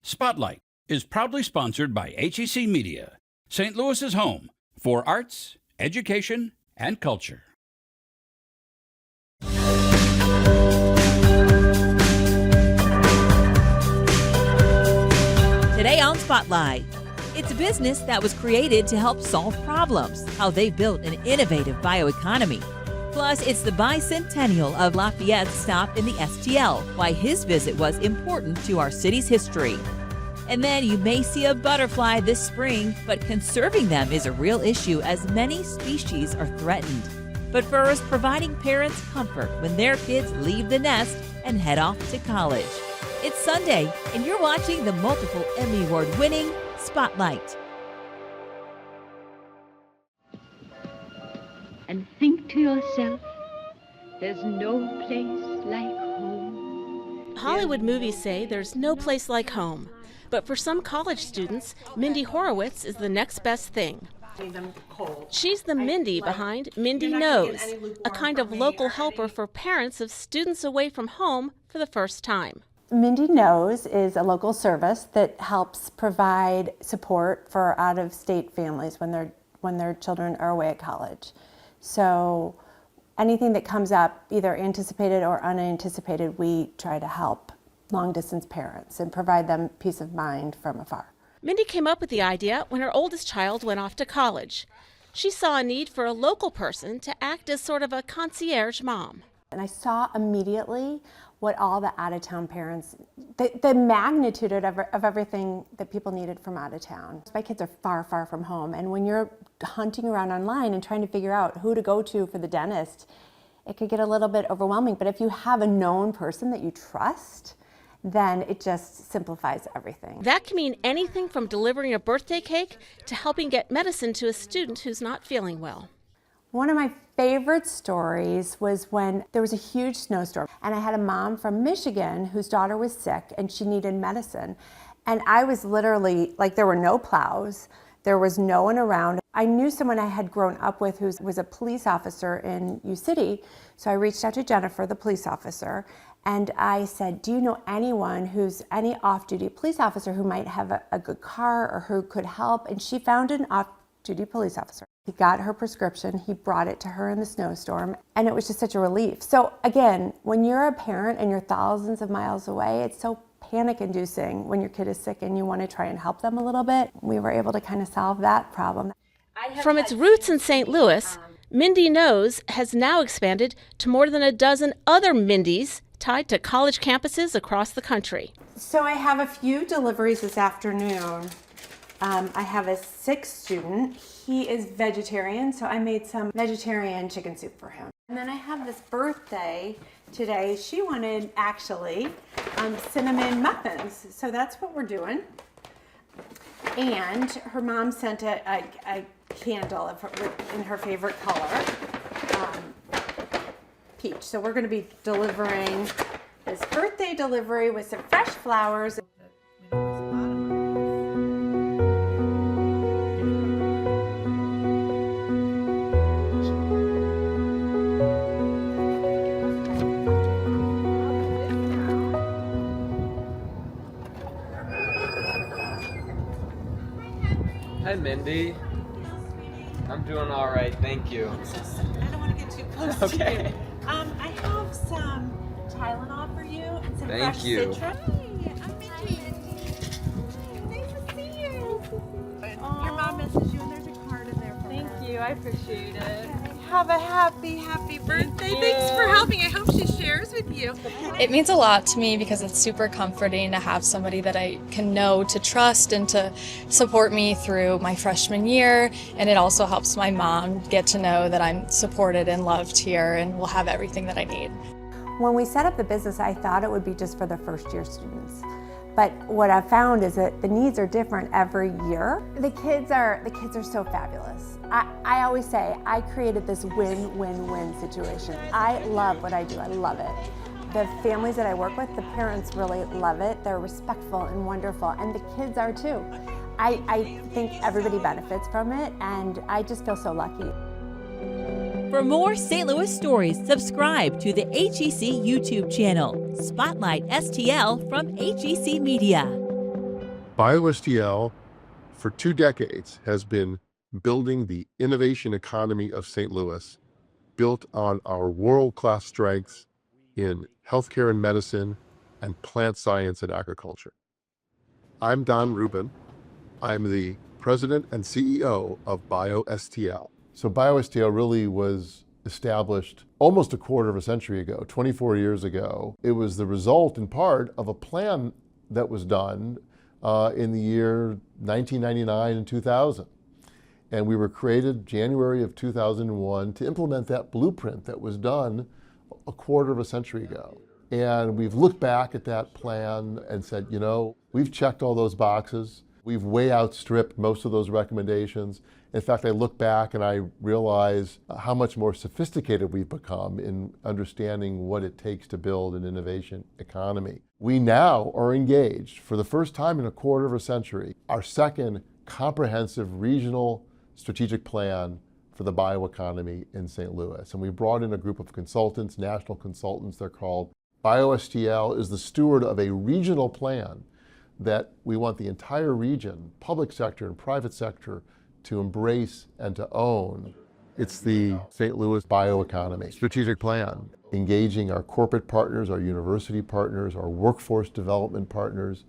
Spotlight is proudly sponsored by HEC Media, St. Louis's home for arts, education, and culture. Today on Spotlight, it's a business that was created to help solve problems, how they built an innovative bioeconomy. Plus, it's the bicentennial of Lafayette's stop in the STL, why his visit was important to our city's history. And then you may see a butterfly this spring, but conserving them is a real issue as many species are threatened. But first, providing parents comfort when their kids leave the nest and head off to college. It's Sunday, and you're watching the multiple Emmy Award-winning Spotlight. And think to yourself, there's no place like home. Hollywood movies say there's no place like home. But for some college students, Mindy Horowitz is the next best thing. She's the Mindy behind Mindy Knows, a kind of local helper for parents of students away from home for the first time. Mindy Knows is a local service that helps provide support for out-of-state families when their children are away at college. So anything that comes up, either anticipated or unanticipated, we try to help long-distance parents and provide them peace of mind from afar. Mindy came up with the idea when her oldest child went off to college. She saw a need for a local person to act as sort of a concierge mom. And I saw immediately what all the out-of-town parents, the magnitude of everything that people needed from out of town. My kids are far, far from home, and when you're hunting around online and trying to figure out who to go to for the dentist, it could get a little bit overwhelming. But if you have a known person that you trust, then it just simplifies everything. That can mean anything from delivering a birthday cake to helping get medicine to a student who's not feeling well. One of my favorite stories was when there was a huge snowstorm, and I had a mom from Michigan whose daughter was sick and she needed medicine. And I was literally, like, there were no plows, there was no one around. I knew someone I had grown up with who was a police officer in U City, so I reached out to Jennifer, the police officer, and I said, do you know anyone who's any off-duty police officer who might have a good car or who could help? And she found an off-duty police officer. He got her prescription, he brought it to her in the snowstorm, and it was just such a relief. So again, when you're a parent and you're thousands of miles away, it's so panic-inducing when your kid is sick and you want to try and help them a little bit. We were able to kind of solve that problem. From its roots in St. Louis, Mindy Knows has now expanded to more than a dozen other Mindys tied to college campuses across the country. So I have a few deliveries this afternoon. I have a 6th student. He is vegetarian, so I made some vegetarian chicken soup for him. And then I have this birthday today. She wanted, actually, cinnamon muffins. So that's what we're doing. And her mom sent a candle in her favorite color, peach. So we're going to be delivering this birthday delivery with some fresh flowers. Hi, Mindy. I'm doing all right, thank you. I don't want to get too close Okay. to you. I have some Tylenol for you and some Thank fresh you. citrus. Hi, I'm Mindy. Nice to see you. Your mom misses you, and there's a card in there for her. Thank you, I appreciate it. Have a happy birthday. Thanks for helping. I hope she shares with you. It means a lot to me because it's super comforting to have somebody that I can know, to trust, and to support me through my freshman year. And it also helps my mom get to know that I'm supported and loved here and will have everything that I need. When we set up the business, I thought it would be just for the first-year students. But what I've found is that the needs are different every year. The kids are so fabulous. I always say I created this win-win-win situation. I love what I do. I love it. The families that I work with, the parents really love it. They're respectful and wonderful, and the kids are too. I think everybody benefits from it, and I just feel so lucky. For more St. Louis stories, subscribe to the HEC YouTube channel, Spotlight STL from HEC Media. BioSTL, for 2 decades, has been building the innovation economy of St. Louis, built on our world-class strengths in healthcare and medicine and plant science and agriculture. I'm Don Rubin. I'm the president and CEO of BioSTL. So BioSTL really was established almost a quarter of a century ago, 24 years ago. It was the result, in part, of a plan that was done in the year 1999 and 2000. And we were created January of 2001 to implement that blueprint that was done a quarter of a century ago. And we've looked back at that plan and said, you know, we've checked all those boxes. We've way outstripped most of those recommendations. In fact, I look back and I realize how much more sophisticated we've become in understanding what it takes to build an innovation economy. We now are engaged, for the first time in a quarter of a century, our second comprehensive regional strategic plan for the bioeconomy in St. Louis. And we brought in a group of consultants, national consultants, they're called. BioSTL is the steward of a regional plan that we want the entire region, public sector and private sector, to embrace and to own. It's the St. Louis Bioeconomy Strategic Plan, engaging our corporate partners, our university partners, our workforce development partners,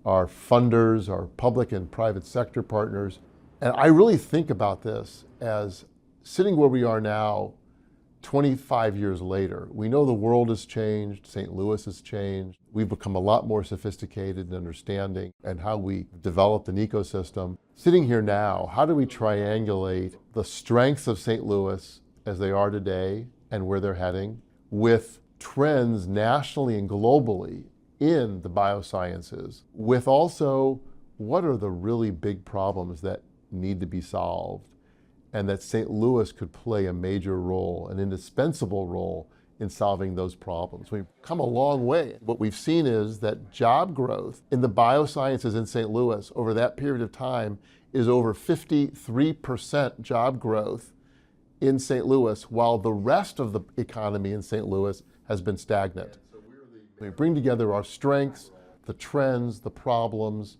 our funders, our public and private sector partners. And I really think about this as sitting where we are now, 25 years later. We know the world has changed, St. Louis has changed. We've become a lot more sophisticated in understanding and how we developed an ecosystem. Sitting here now, how do we triangulate the strengths of St. Louis as they are today and where they're heading with trends nationally and globally in the biosciences, with also what are the really big problems that need to be solved, and that St. Louis could play a major role, an indispensable role in solving those problems. We've come a long way. What we've seen is that job growth in the biosciences in St. Louis over that period of time is over 53% job growth in St. Louis, while the rest of the economy in St. Louis has been stagnant. We bring together our strengths, the trends, the problems.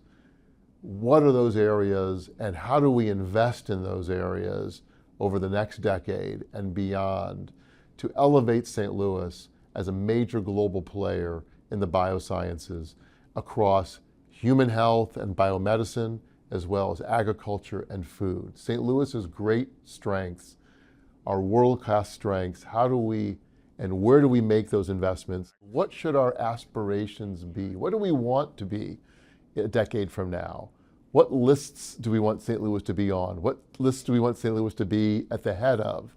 What are those areas and how do we invest in those areas over the next decade and beyond to elevate St. Louis as a major global player in the biosciences across human health and biomedicine, as well as agriculture and food. St. Louis's great strengths, our world-class strengths, how do we and where do we make those investments? What should our aspirations be? What do we want to be a decade from now? What lists do we want St. Louis to be on? What lists do we want St. Louis to be at the head of?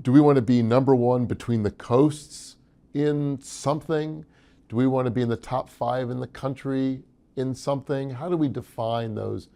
Do we want to be number one between the coasts in something? Do we want to be in the top 5 in the country in something? How do we define those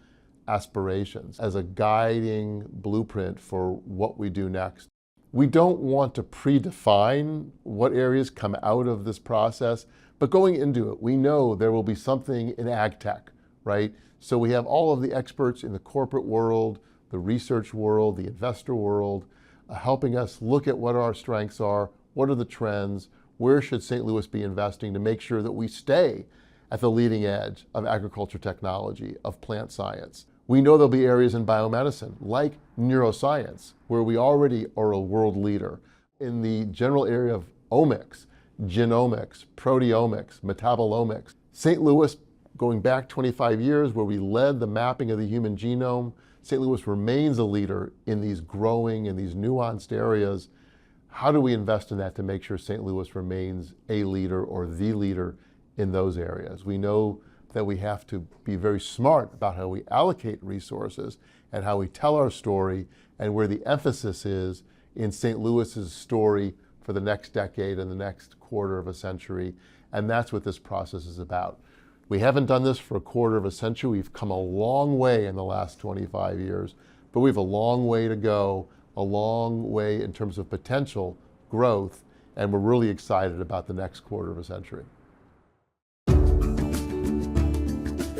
aspirations as a guiding blueprint for what we do next? We don't want to predefine what areas come out of this process, but going into it, we know there will be something in ag tech, right? So we have all of the experts in the corporate world, the research world, the investor world, helping us look at what our strengths are, what are the trends, where should St. Louis be investing to make sure that we stay at the leading edge of agriculture technology, of plant science. We know there'll be areas in biomedicine, like neuroscience, where we already are a world leader. In the general area of omics, genomics, proteomics, metabolomics, St. Louis, going back 25 years where we led the mapping of the human genome, St. Louis remains a leader in these growing and these nuanced areas. How do we invest in that to make sure St. Louis remains a leader or the leader in those areas? We know that we have to be very smart about how we allocate resources and how we tell our story and where the emphasis is in St. Louis's story for the next decade and the next quarter of a century. And that's what this process is about. We haven't done this for a quarter of a century. We've come a long way in the last 25 years, but we have a long way to go, a long way in terms of potential growth, and we're really excited about the next quarter of a century.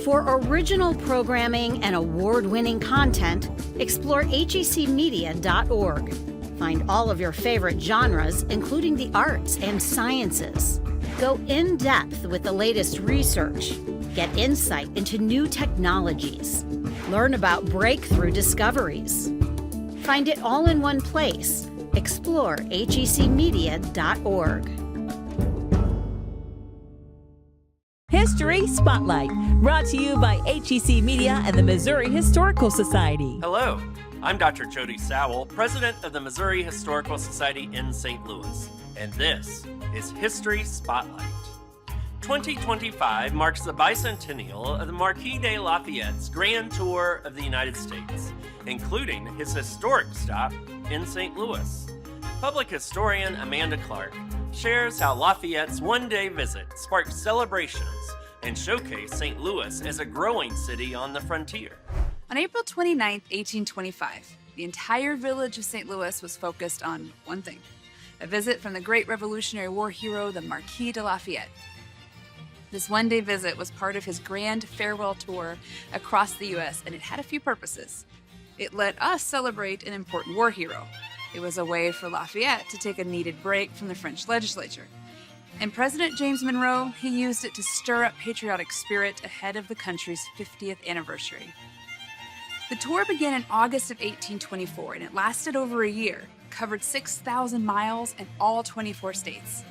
For original programming and award-winning content, explore HECmedia.org. Find all of your favorite genres, including the arts and sciences. Go in-depth with the latest research. Get insight into new technologies. Learn about breakthrough discoveries. Find it all in one place. Explore HECmedia.org. History Spotlight, brought to you by HEC Media and the Missouri Historical Society. Hello, I'm Dr. Jody Sowell, president of the Missouri Historical Society in St. Louis, and this is History Spotlight. 2025 marks the bicentennial of the Marquis de Lafayette's grand tour of the United States, including his historic stop in St. Louis. Public historian Amanda Clark shares how Lafayette's one-day visit sparked celebrations and showcased St. Louis as a growing city on the frontier. On April 29, 1825, the entire village of St. Louis was focused on one thing: a visit from the great Revolutionary War hero, the Marquis de Lafayette. This one-day visit was part of his grand farewell tour across the U.S., and it had a few purposes. It let us celebrate an important war hero. It was a way for Lafayette to take a needed break from the French legislature. And President James Monroe, he used it to stir up patriotic spirit ahead of the country's 50th anniversary. The tour began in August of 1824, and it lasted over a year, covered 6,000 miles in all 24 states.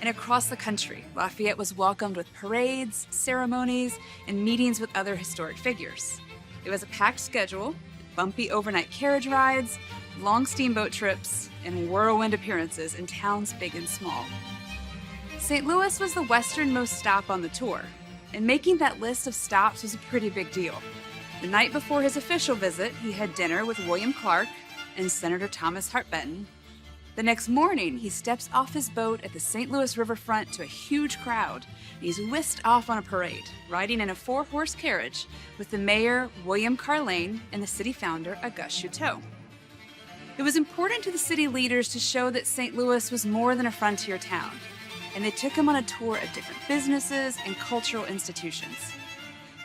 And across the country, Lafayette was welcomed with parades, ceremonies, and meetings with other historic figures. It was a packed schedule, bumpy overnight carriage rides, long steamboat trips, and whirlwind appearances in towns big and small. St. Louis was the westernmost stop on the tour, and making that list of stops was a pretty big deal. The night before his official visit, he had dinner with William Clark and Senator Thomas Hart Benton. The next morning, he steps off his boat at the St. Louis riverfront to a huge crowd, and he's whisked off on a parade, riding in a 4-horse carriage with the mayor, William Carlane, and the city founder, Auguste Chouteau. It was important to the city leaders to show that St. Louis was more than a frontier town, and they took him on a tour of different businesses and cultural institutions.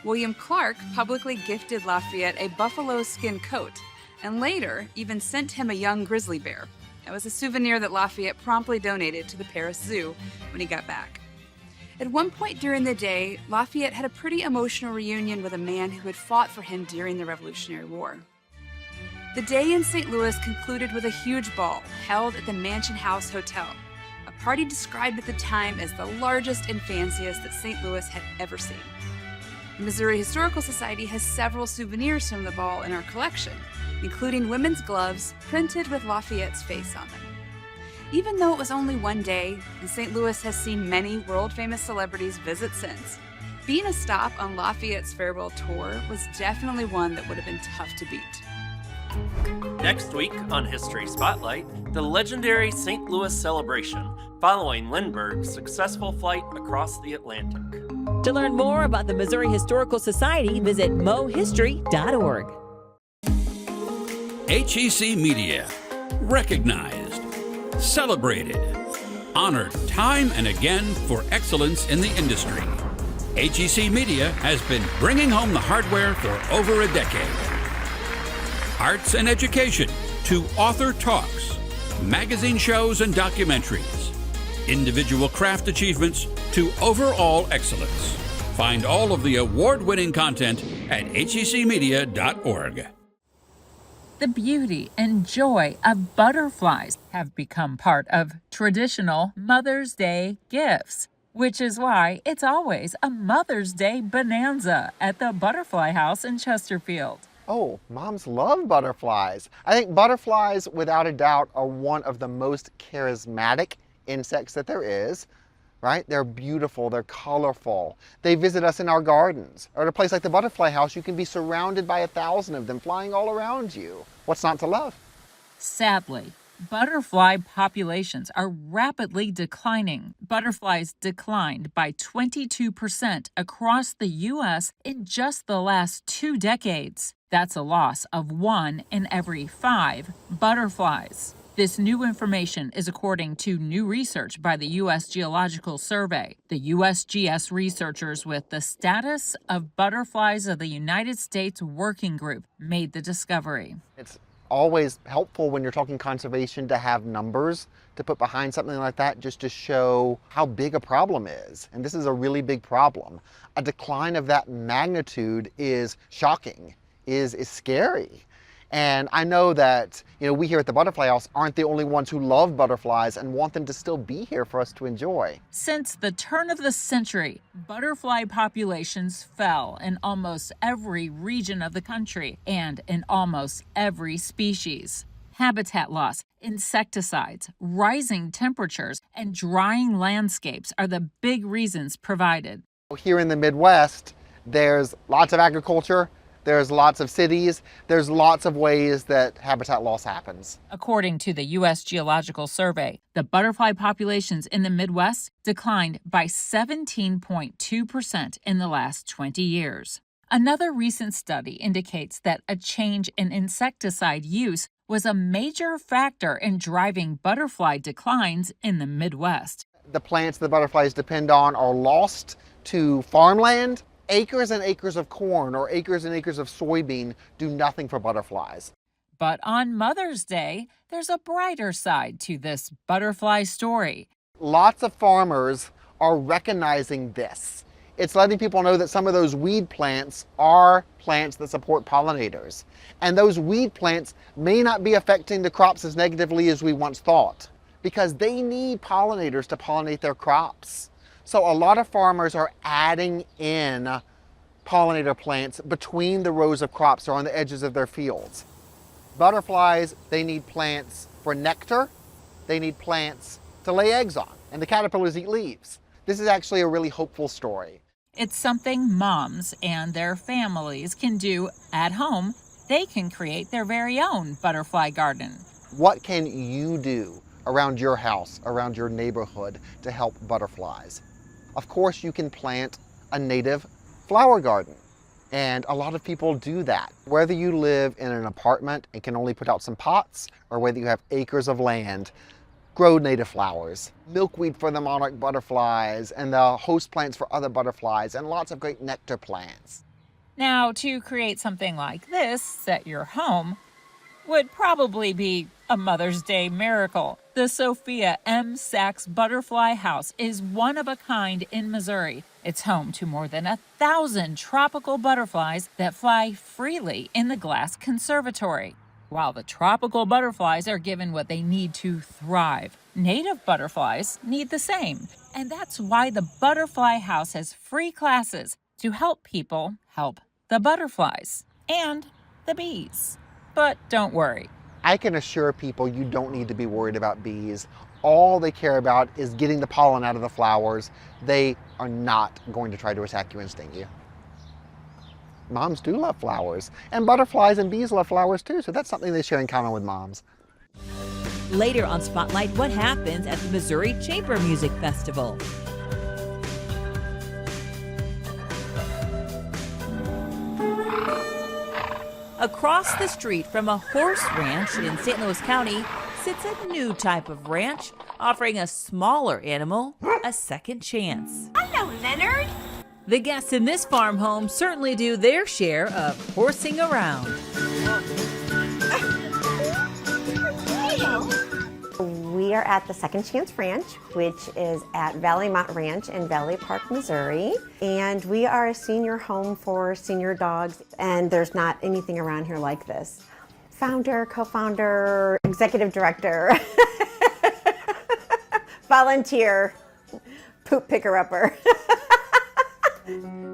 William Clark publicly gifted Lafayette a buffalo skin coat, and later even sent him a young grizzly bear. That was a souvenir that Lafayette promptly donated to the Paris Zoo when he got back. At one point during the day, Lafayette had a pretty emotional reunion with a man who had fought for him during the Revolutionary War. The day in St. Louis concluded with a huge ball held at the Mansion House Hotel, a party described at the time as the largest and fanciest that St. Louis had ever seen. The Missouri Historical Society has several souvenirs from the ball in our collection, including women's gloves printed with Lafayette's face on them. Even though it was only one day, and St. Louis has seen many world-famous celebrities visit since, being a stop on Lafayette's farewell tour was definitely one that would have been tough to beat. Next week on History Spotlight, the legendary St. Louis celebration following Lindbergh's successful flight across the Atlantic. To learn more about the Missouri Historical Society, visit mohistory.org. HEC Media. Recognized, celebrated, honored time and again for excellence in the industry. HEC Media has been bringing home the hardware for over a decade. Arts and education to author talks, magazine shows and documentaries, individual craft achievements to overall excellence. Find all of the award-winning content at hecmedia.org. The beauty and joy of butterflies have become part of traditional Mother's Day gifts, which is why it's always a Mother's Day bonanza at the Butterfly House in Chesterfield. Oh, moms love butterflies. I think butterflies, without a doubt, are one of the most charismatic insects that there is, right? They're beautiful, they're colorful. They visit us in our gardens. Or at a place like the Butterfly House, you can be surrounded by 1,000 of them flying all around you. What's not to love? Sadly, butterfly populations are rapidly declining. Butterflies declined by 22% across the U.S. in just the last 2 decades. That's a loss of 1 in every 5 butterflies. This new information is according to new research by the U.S. Geological Survey. The USGS researchers with the Status of Butterflies of the United States Working Group made the discovery. It's always helpful when you're talking conservation to have numbers to put behind something like that, just to show how big a problem is. And this is a really big problem. A decline of that magnitude is shocking, is scary. And I know that, we here at the Butterfly House aren't the only ones who love butterflies and want them to still be here for us to enjoy. Since the turn of the century, butterfly populations fell in almost every region of the country and in almost every species. Habitat loss, insecticides, rising temperatures, and drying landscapes are the big reasons provided. Here in the Midwest, there's lots of agriculture, there's lots of cities, there's lots of ways that habitat loss happens. According to the U.S. Geological Survey, the butterfly populations in the Midwest declined by 17.2% in the last 20 years. Another recent study indicates that a change in insecticide use was a major factor in driving butterfly declines in the Midwest. The plants the butterflies depend on are lost to farmland. Acres and acres of corn or acres and acres of soybean do nothing for butterflies. But on Mother's Day, there's a brighter side to this butterfly story. Lots of farmers are recognizing this. It's letting people know that some of those weed plants are plants that support pollinators. And those weed plants may not be affecting the crops as negatively as we once thought, because they need pollinators to pollinate their crops. So a lot of farmers are adding in pollinator plants between the rows of crops or on the edges of their fields. Butterflies, they need plants for nectar, they need plants to lay eggs on, and the caterpillars eat leaves. This is actually a really hopeful story. It's something moms and their families can do at home. They can create their very own butterfly garden. What can you do around your house, around your neighborhood to help butterflies? Of course, you can plant a native flower garden, and a lot of people do that. Whether you live in an apartment and can only put out some pots, or whether you have acres of land, grow native flowers. Milkweed for the monarch butterflies, and the host plants for other butterflies, and lots of great nectar plants. Now, to create something like this at your home would probably be a Mother's Day miracle. The Sophia M. Sachs Butterfly House is one of a kind in Missouri. It's home to more than 1,000 tropical butterflies that fly freely in the glass conservatory. While the tropical butterflies are given what they need to thrive, native butterflies need the same. And that's why the Butterfly House has free classes to help people help the butterflies and the bees. But don't worry. I can assure people you don't need to be worried about bees. All they care about is getting the pollen out of the flowers. They are not going to try to attack you and sting you. Moms do love flowers, and butterflies and bees love flowers too, so that's something they share in common with moms. Later on Spotlight, what happens at the Missouri Chamber Music Festival? Across the street from a horse ranch in St. Louis County sits a new type of ranch, offering a smaller animal a second chance. Hello, Leonard. The guests in this farm home certainly do their share of horsing around. We are at the Second Chance Ranch, which is at Valley Mont Ranch in Valley Park, Missouri. And we are a senior home for senior dogs, and there's not anything around here like this. Founder, co-founder, executive director, volunteer, poop picker-upper.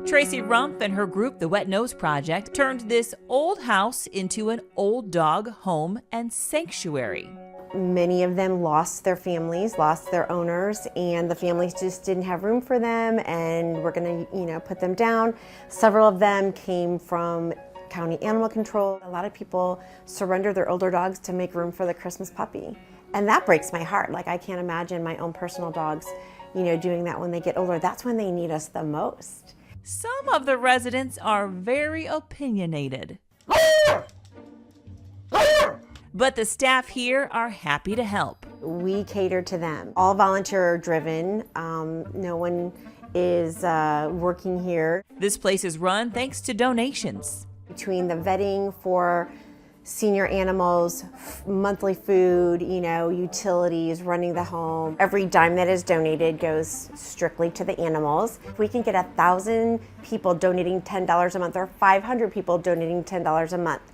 Tracy Rumpf and her group, the Wet Nose Project, turned this old house into an old dog home and sanctuary. Many of them lost their families, lost their owners, and the families just didn't have room for them, and we're going to, put them down. Several of them came from county animal control. A lot of people surrender their older dogs to make room for the Christmas puppy. And that breaks my heart. Like, I can't imagine my own personal dogs, doing that when they get older. That's when they need us the most. Some of the residents are very opinionated. But the staff here are happy to help. We cater to them. All volunteer driven. No one is working here. This place is run thanks to donations. Between the vetting for senior animals, monthly food, utilities, running the home. Every dime that is donated goes strictly to the animals. If we can get 1,000 people donating $10 a month or 500 people donating $10 a month,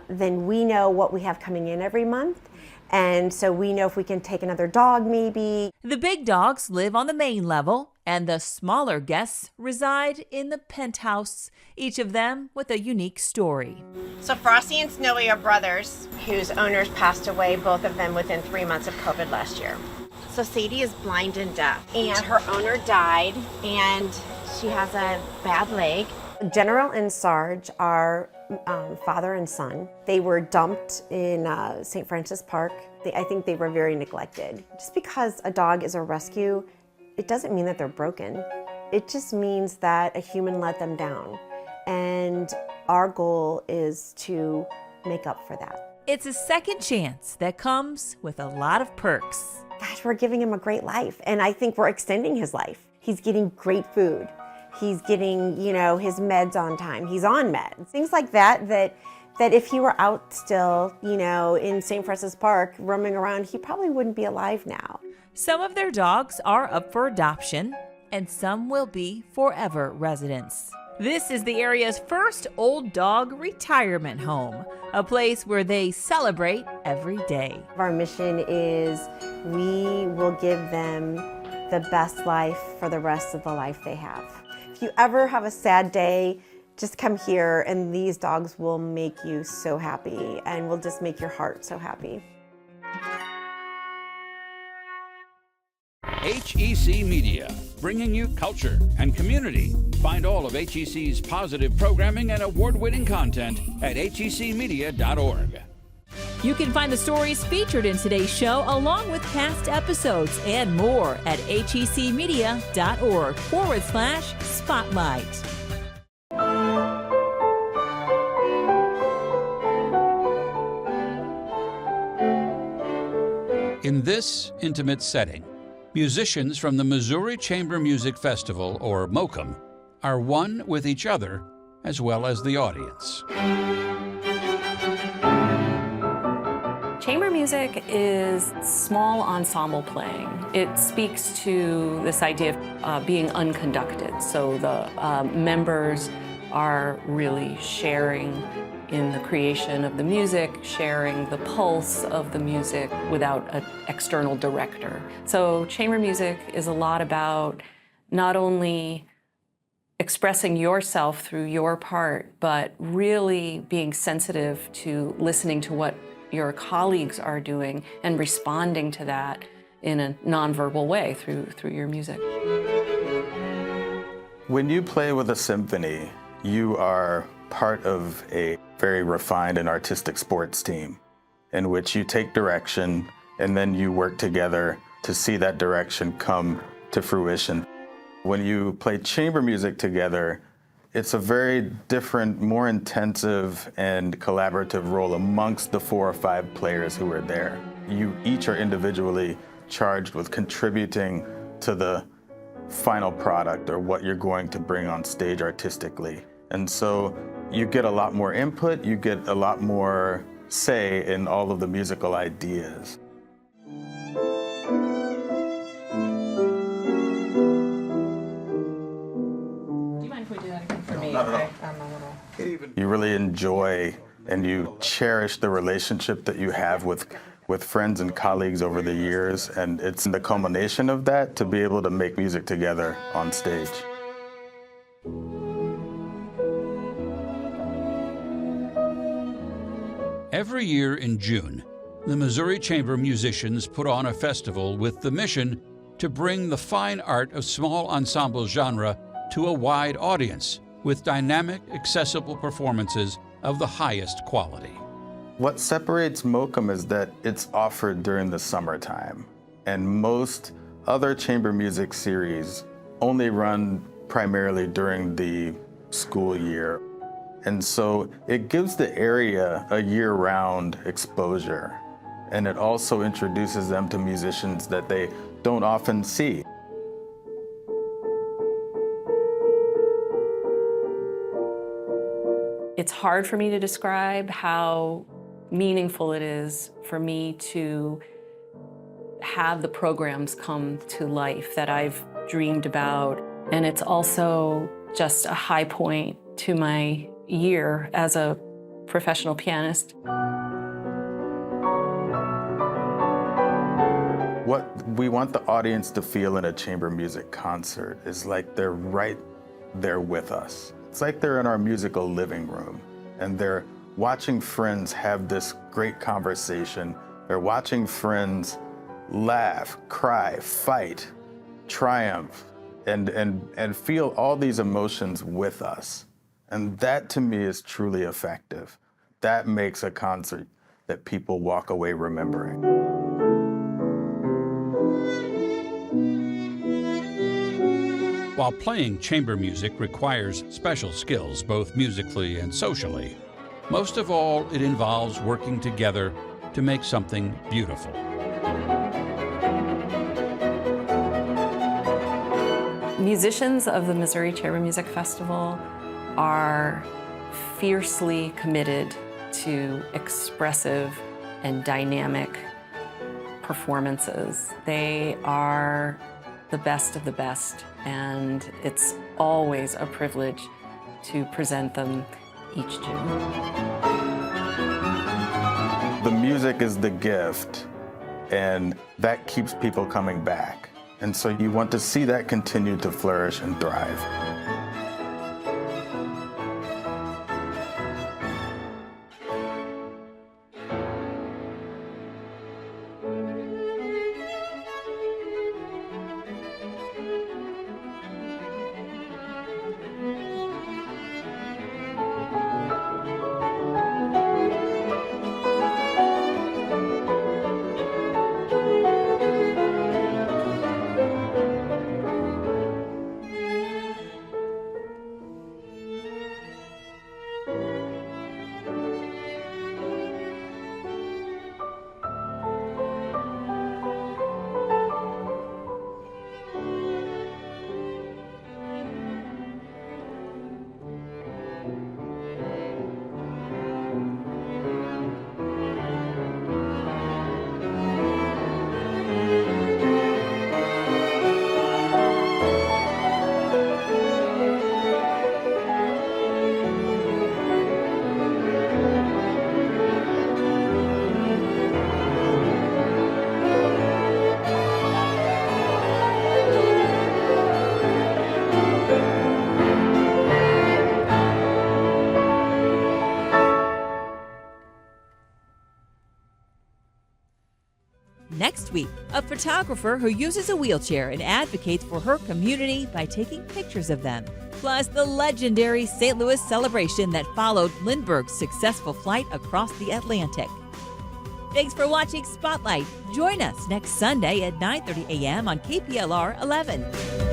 then we know what we have coming in every month. And so we know if we can take another dog maybe. The big dogs live on the main level, and the smaller guests reside in the penthouse, each of them with a unique story. So Frosty and Snowy are brothers whose owners passed away, both of them within 3 months of COVID last year. So Sadie is blind and deaf, and her owner died, and she has a bad leg. General and Sarge are father and son. They were dumped in St. Francis Park. I think they were very neglected. Just because a dog is a rescue, it doesn't mean that they're broken. It just means that a human let them down. And our goal is to make up for that. It's a second chance that comes with a lot of perks. Gosh, we're giving him a great life, and I think we're extending his life. He's getting great food. He's getting, his meds on time. He's on meds. Things like that if he were out still, in St. Francis Park roaming around, he probably wouldn't be alive now. Some of their dogs are up for adoption, and some will be forever residents. This is the area's first old dog retirement home, a place where they celebrate every day. Our mission is we will give them the best life for the rest of the life they have. If you ever have a sad day, just come here and these dogs will make you so happy and will just make your heart so happy. HEC Media, bringing you culture and community. Find all of HEC's positive programming and award-winning content at hecmedia.org. You can find the stories featured in today's show along with past episodes and more at hecmedia.org/spotlight. In this intimate setting, musicians from the Missouri Chamber Music Festival, or MOCM, are one with each other as well as the audience. Chamber music is small ensemble playing. It speaks to this idea of being unconducted. So the members are really sharing in the creation of the music, sharing the pulse of the music without an external director. So chamber music is a lot about not only expressing yourself through your part, but really being sensitive to listening to what your colleagues are doing and responding to that in a nonverbal way through your music. When you play with a symphony, you are part of a very refined and artistic sports team in which you take direction and then you work together to see that direction come to fruition. When you play chamber music together, it's a very different, more intensive and collaborative role amongst the 4 or 5 players who are there. You each are individually charged with contributing to the final product or what you're going to bring on stage artistically. And so you get a lot more input, you get a lot more say in all of the musical ideas. You really enjoy and you cherish the relationship that you have with friends and colleagues over the years, and it's the culmination of that to be able to make music together on stage. Every year in June, the Missouri Chamber musicians put on a festival with the mission to bring the fine art of small ensemble genre to a wide audience with dynamic, accessible performances of the highest quality. What separates MOCM is that it's offered during the summertime, and most other chamber music series only run primarily during the school year. And so it gives the area a year-round exposure, and it also introduces them to musicians that they don't often see. It's hard for me to describe how meaningful it is for me to have the programs come to life that I've dreamed about. And it's also just a high point to my year as a professional pianist. What we want the audience to feel in a chamber music concert is like they're right there with us. It's like they're in our musical living room and they're watching friends have this great conversation. They're watching friends laugh, cry, fight, triumph, and feel all these emotions with us. And that to me is truly effective. That makes a concert that people walk away remembering. While playing chamber music requires special skills, both musically and socially, most of all, it involves working together to make something beautiful. Musicians of the Missouri Chamber Music Festival are fiercely committed to expressive and dynamic performances. They are the best of the best, and it's always a privilege to present them each June. The music is the gift, and that keeps people coming back. And so you want to see that continue to flourish and thrive. Next week, a photographer who uses a wheelchair and advocates for her community by taking pictures of them. Plus, the legendary St. Louis celebration that followed Lindbergh's successful flight across the Atlantic. Thanks for watching Spotlight. Join us next Sunday at 9:30 a.m. on KPLR 11.